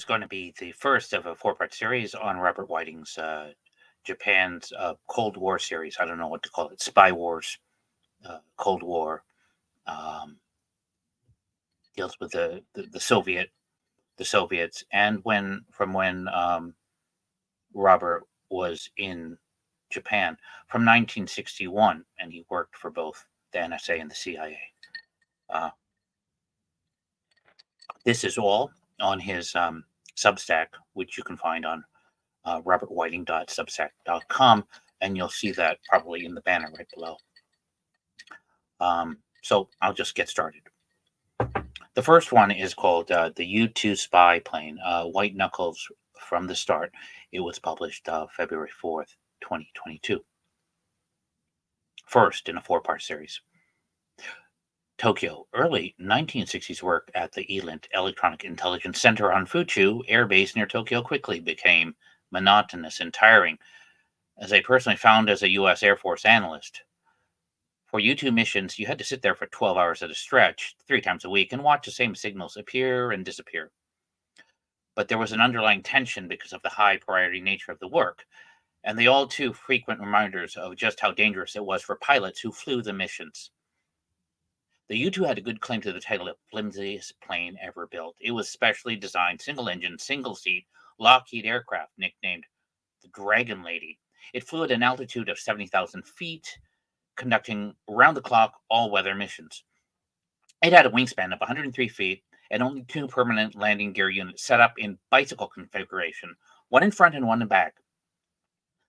going to be the first of a four-part series on Robert Whiting's Japan's Cold War series. I don't know what to call it. Spy Wars, Cold War. Deals with the Soviets, and when Robert was in Japan from 1961, and he worked for both the NSA and the CIA. This is all on his Substack, which you can find on robertwhiting.substack.com, and you'll see that probably in the banner right below. So I'll just get started. The first one is called the U-2 spy plane, White Knuckles from the Start. It was published February 4th, 2022. First in a four-part series. Tokyo, early 1960s work at the Elint Electronic Intelligence Center on Fuchu Air Base near Tokyo quickly became monotonous and tiring, as I personally found as a U.S. Air Force analyst. For U-2 missions, you had to sit there for 12 hours at a stretch, 3 times a week, and watch the same signals appear and disappear. But there was an underlying tension because of the high priority nature of the work, and the all too frequent reminders of just how dangerous it was for pilots who flew the missions. The U-2 had a good claim to the title of flimsiest plane ever built. It was specially designed, single-engine, single-seat, Lockheed aircraft, nicknamed the Dragon Lady. It flew at an altitude of 70,000 feet, conducting round-the-clock all-weather missions. It had a wingspan of 103 feet and only 2 permanent landing gear units set up in bicycle configuration, one in front and one in back.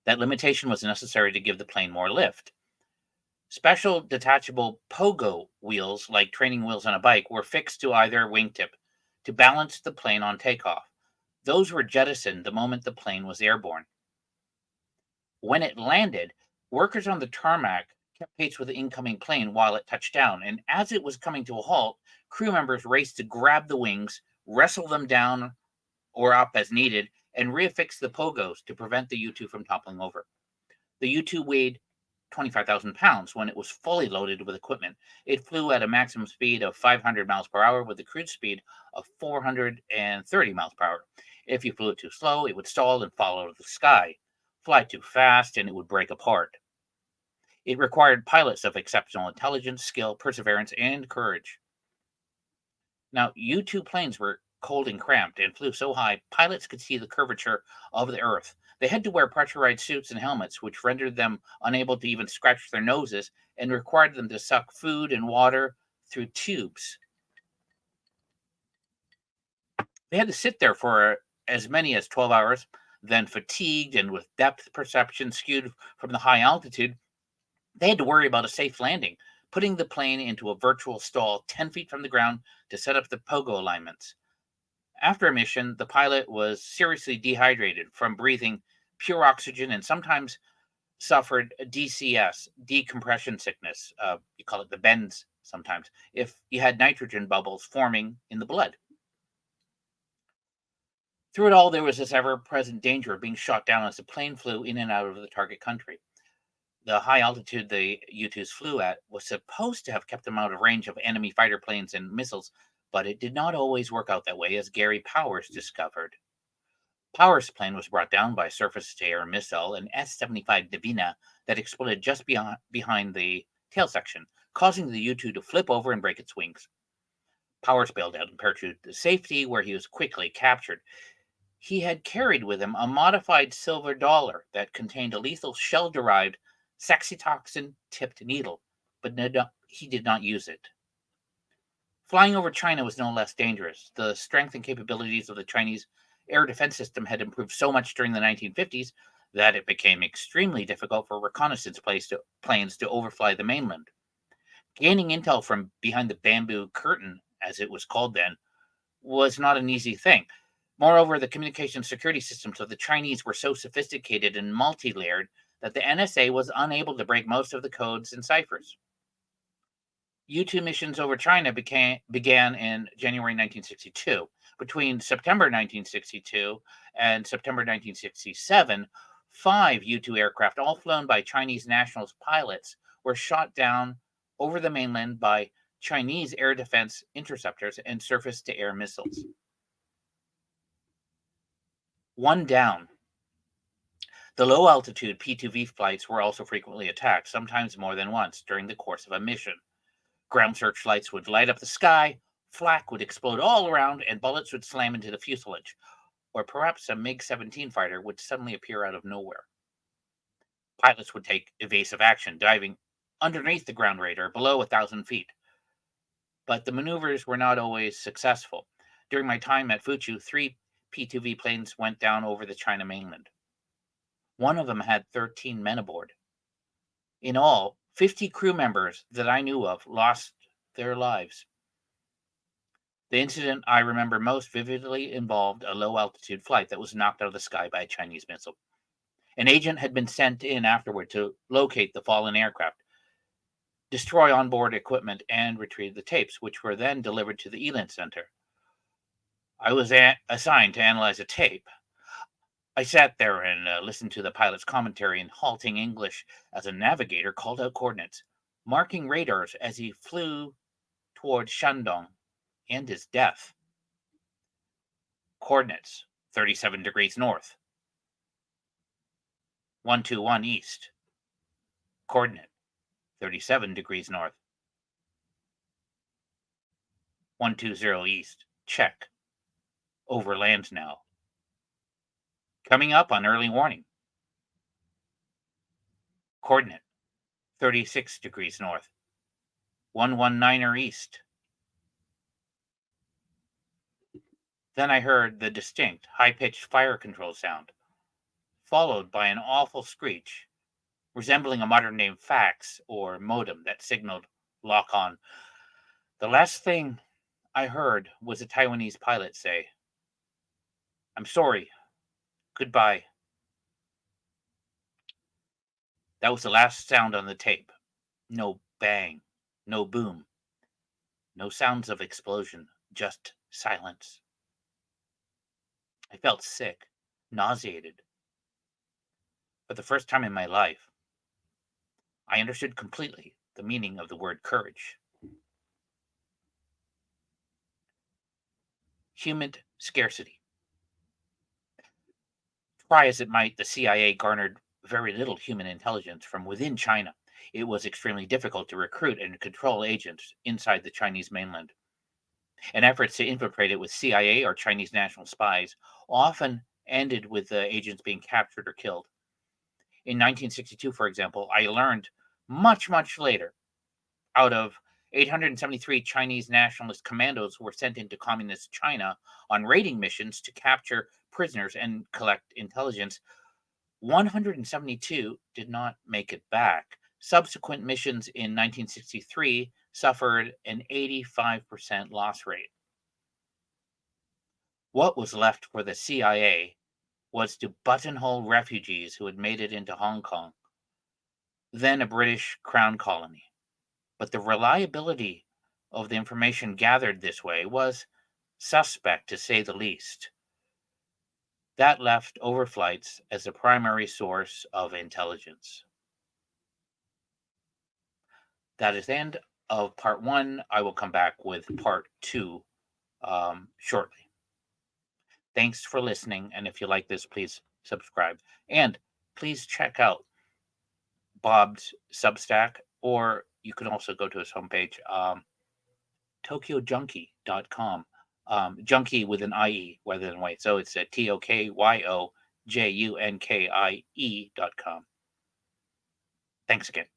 That limitation was necessary to give the plane more lift. Special detachable pogo wheels, like training wheels on a bike, were fixed to either wingtip to balance the plane on takeoff. Those were jettisoned the moment the plane was airborne. When it landed, workers on the tarmac kept pace with the incoming plane while it touched down, and as it was coming to a halt, crew members raced to grab the wings, wrestle them down or up as needed, and reaffix the pogos to prevent the U-2 from toppling over. The U-2 weighed 25,000 pounds when it was fully loaded with equipment. It flew at a maximum speed of 500 miles per hour with a cruise speed of 430 miles per hour. If you flew it too slow, it would stall and fall out of the sky. Fly too fast, and it would break apart. It required pilots of exceptional intelligence, skill, perseverance, and courage. Now, U-2 planes were cold and cramped and flew so high, pilots could see the curvature of the Earth. They had to wear pressurized suits and helmets, which rendered them unable to even scratch their noses and required them to suck food and water through tubes. They had to sit there for as many as 12 hours, then fatigued and with depth perception skewed from the high altitude, they had to worry about a safe landing, putting the plane into a virtual stall 10 feet from the ground to set up the pogo alignments. After a mission, the pilot was seriously dehydrated from breathing pure oxygen and sometimes suffered DCS, decompression sickness. You call it the bends sometimes, if you had nitrogen bubbles forming in the blood. Through it all, there was this ever-present danger of being shot down as the plane flew in and out of the target country. The high altitude the U-2s flew at was supposed to have kept them out of range of enemy fighter planes and missiles, but it did not always work out that way, as Gary Powers discovered. Powers' plane was brought down by a surface-to-air missile, an S-75 Divina, that exploded just behind the tail section, causing the U-2 to flip over and break its wings. Powers bailed out and parachuted to safety, where he was quickly captured. He had carried with him a modified silver dollar that contained a lethal shell-derived saxitoxin-tipped needle, but he did not use it. Flying over China was no less dangerous. The strength and capabilities of the Chinese air defense system had improved so much during the 1950s that it became extremely difficult for reconnaissance planes to overfly the mainland. Gaining intel from behind the bamboo curtain, as it was called then, was not an easy thing. Moreover, the communication security systems of the Chinese were so sophisticated and multi-layered that the NSA was unable to break most of the codes and ciphers. U-2 missions over China began in January 1962. Between September 1962 and September 1967, 5 U-2 aircraft, all flown by Chinese nationals pilots, were shot down over the mainland by Chinese air defense interceptors and surface-to-air missiles. One down. The low-altitude P-2V flights were also frequently attacked, sometimes more than once, during the course of a mission. Ground searchlights would light up the sky, flak would explode all around, and bullets would slam into the fuselage. Or perhaps a MiG-17 fighter would suddenly appear out of nowhere. Pilots would take evasive action, diving underneath the ground radar below 1,000 feet. But the maneuvers were not always successful. During my time at Fuchu, 3 P-2V planes went down over the China mainland. One of them had 13 men aboard. In all, 50 crew members that I knew of lost their lives. The incident I remember most vividly involved a low-altitude flight that was knocked out of the sky by a Chinese missile. An agent had been sent in afterward to locate the fallen aircraft, destroy onboard equipment, and retrieve the tapes, which were then delivered to the Elint Center. I was assigned to analyze a tape. I sat there and listened to the pilot's commentary in halting English as a navigator called out coordinates, marking radars as he flew toward Shandong and his death. Coordinates: 37 degrees north. 121 east. Coordinate: 37 degrees north. 120 east. Check. Over land now. Coming up on early warning. Coordinate: 36 degrees north. 119 east. Then I heard the distinct, high-pitched fire control sound, followed by an awful screech, resembling a modern-day fax or modem that signaled lock on. The last thing I heard was a Taiwanese pilot say, "I'm sorry. Goodbye." That was the last sound on the tape. No bang, no boom, no sounds of explosion, just silence. I felt sick, nauseated. For the first time in my life, I understood completely the meaning of the word courage. Human scarcity. Try as it might, the CIA garnered very little human intelligence from within China. It was extremely difficult to recruit and control agents inside the Chinese mainland. And efforts to infiltrate it with CIA or Chinese national spies often ended with the agents being captured or killed. In 1962, for example, I learned much later, out of 873 Chinese nationalist commandos were sent into communist China on raiding missions to capture prisoners and collect intelligence. 172 did not make it back. Subsequent missions in 1963 suffered an 85% loss rate. What was left for the CIA was to buttonhole refugees who had made it into Hong Kong, then a British crown colony. But the reliability of the information gathered this way was suspect, to say the least. That left overflights as the primary source of intelligence. That is the end of part 1. I will come back with part 2 shortly. Thanks for listening, and if you like this, please subscribe. And please check out Bob's Substack, or you can also go to his homepage, tokyojunkie.com. Junkie with an IE rather than white. So it's a TOKYOJUNKIE.com. Thanks again.